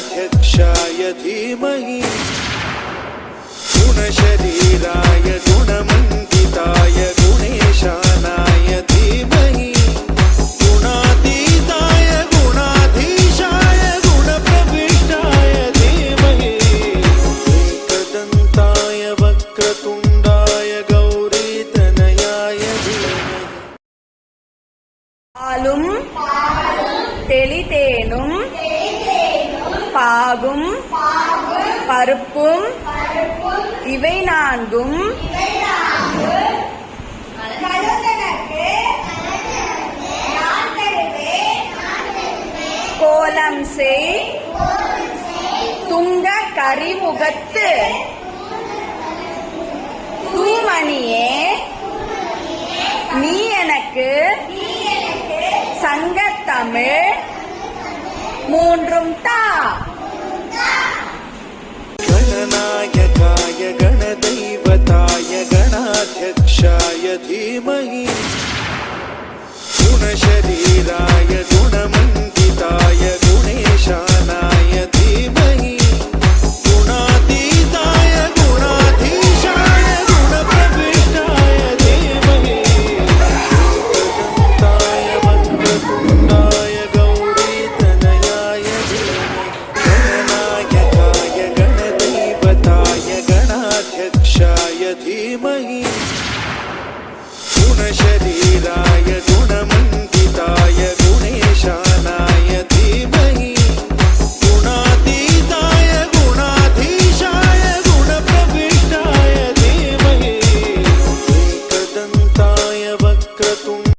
गणाध्यक्षाय धीमहि गुणशरीराय गुणमण्डिताय गुणेशानाय धीमहि गुणातीताय गुणाधीशाय गुणप्रविष्टाय धीमहि एकदन्ताय वक्रतुण्डाय गौरीतनयाय धीमहि பாலும் தெளிதேனும் பாகும் பருப்பும் இவை நான்கும் கோலம் செய் துங்க கரிமுகத்து தூமணியே நீ எனக்கு சங்கத்தமிழ் மூன்றும் தா. गणनायकाय गणदैवताय गणाध्यक्षाय धीमहि गुणशरीराय गुणमण्डिताय गुणेशानाय धीमहि गुणातीताय गुणाधीशाय गुणप्रविष्टाय धीमहि एकदन्ताय वक्रतुण्डाय गौरीतनयाय धीमहि गणनायकाय गणदैवताय गणाध्यक्षाय धीमहि गुणशरीराय गुणमण्डिताय